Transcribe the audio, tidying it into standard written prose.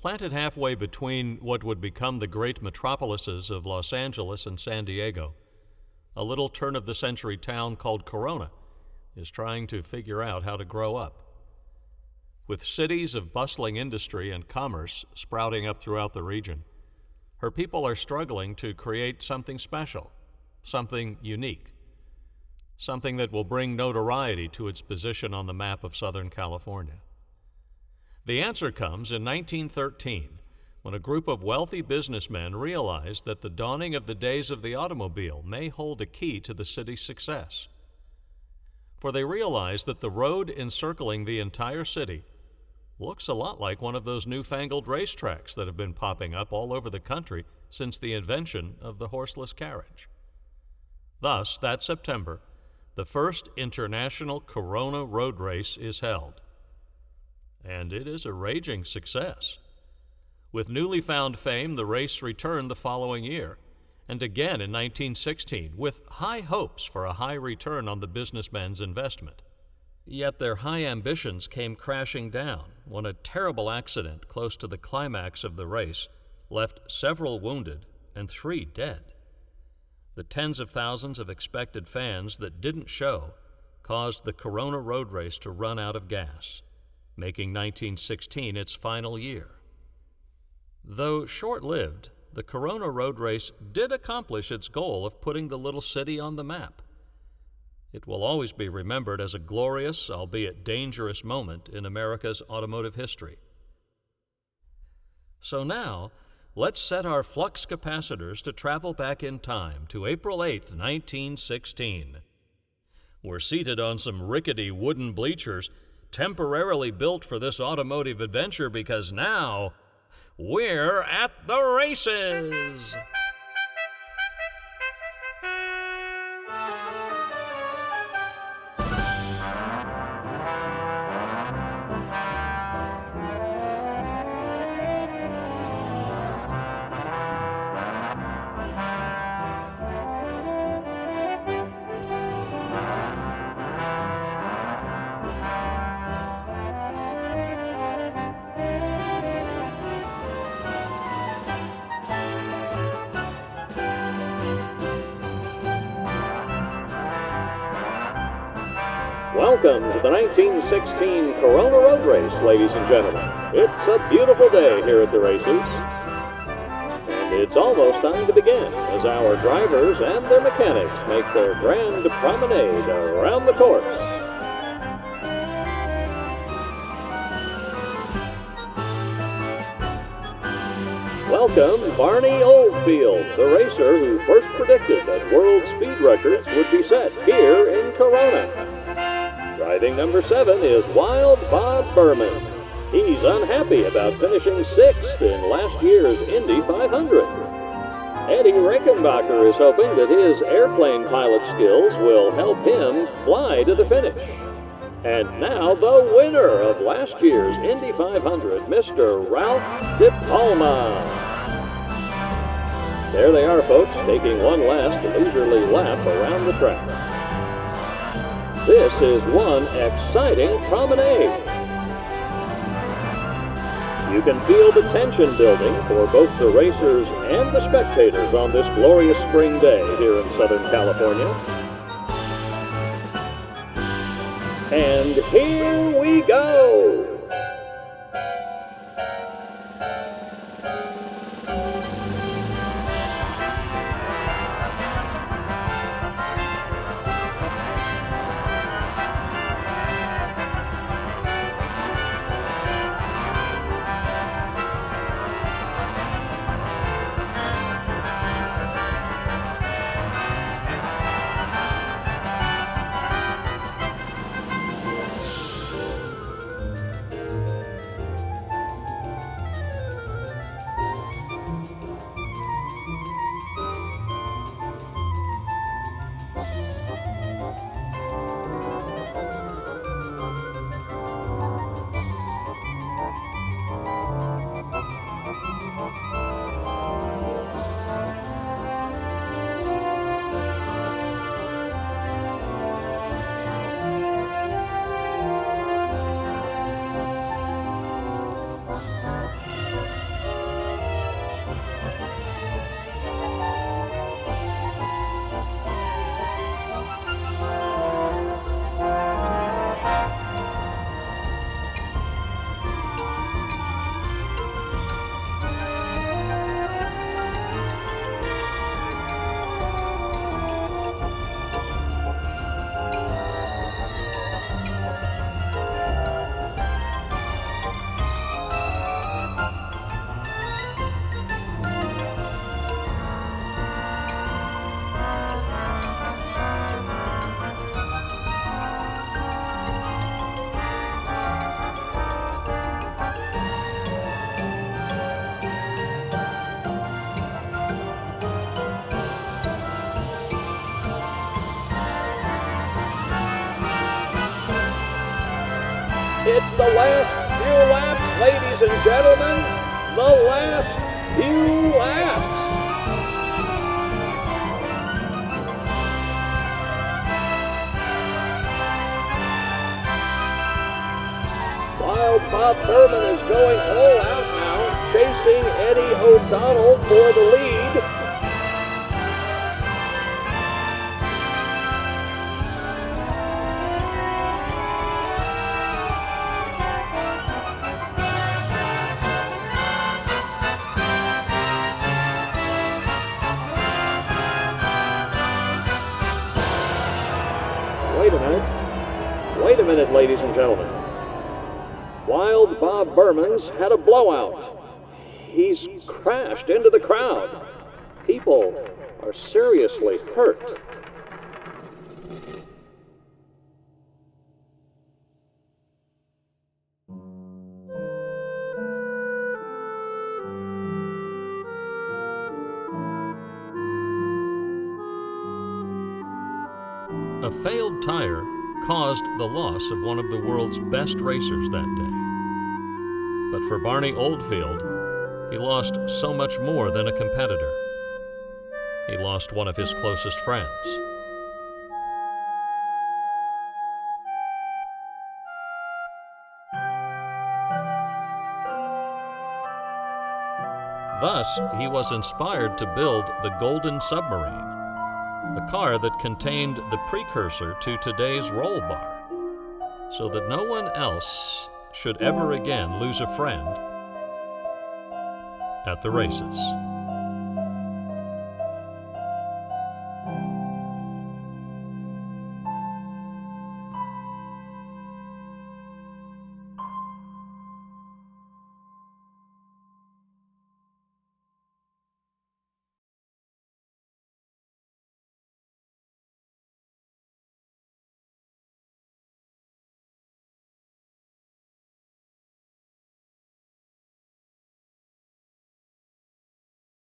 Planted halfway between what would become the great metropolises of Los Angeles and San Diego, a little turn-of-the-century town called Corona is trying to figure out how to grow up. With cities of bustling industry and commerce sprouting up throughout the region, her people are struggling to create something special, something unique, something that will bring notoriety to its position on the map of Southern California. The answer comes in 1913, when a group of wealthy businessmen realized that the dawning of the days of the automobile may hold a key to the city's success. For they realized that the road encircling the entire city looks a lot like one of those newfangled racetracks that have been popping up all over the country since the invention of the horseless carriage. Thus, that September, the first international Corona road race is held. And it is a raging success. With newly found fame, the race returned the following year, and again in 1916, with high hopes for a high return on the businessmen's investment. Yet their high ambitions came crashing down when a terrible accident close to the climax of the race left several wounded and 3 dead. The tens of thousands of expected fans that didn't show caused the Corona road race to run out of gas, making 1916 its final year. Though short-lived, the Corona road race did accomplish its goal of putting the little city on the map. It will always be remembered as a glorious, albeit dangerous moment in America's automotive history. So now, let's set our flux capacitors to travel back in time to April 8th, 1916. We're seated on some rickety wooden bleachers temporarily built for this automotive adventure because now we're at the races! Welcome to the 1916 Corona Road Race, ladies and gentlemen. It's a beautiful day here at the races. And it's almost time to begin as our drivers and their mechanics make their grand promenade around the course. Welcome, Barney Oldfield, the racer who first predicted that world speed records would be set here in Corona. Riding number 7 is Wild Bob Berman. He's unhappy about finishing 6th in last year's Indy 500. Eddie Reichenbacher is hoping that his airplane pilot skills will help him fly to the finish. And now the winner of last year's Indy 500, Mr. Ralph DePalma. There they are, folks, taking one last leisurely lap around the track. This is one exciting promenade. You can feel the tension building for both the racers and the spectators on this glorious spring day here in Southern California. And here we go! It's the last few laps, ladies and gentlemen. The last few laps. Wild Bob Berman is going all out now, chasing Eddie O'Donnell for the lead. Wait a minute, ladies and gentlemen. Wild Bob Berman's had a blowout. He's crashed into the crowd. People are seriously hurt. A failed tire caused the loss of one of the world's best racers that day. But for Barney Oldfield, he lost so much more than a competitor. He lost one of his closest friends. Thus, he was inspired to build the Golden Submarine, a car that contained the precursor to today's roll bar, so that no one else should ever again lose a friend at the races.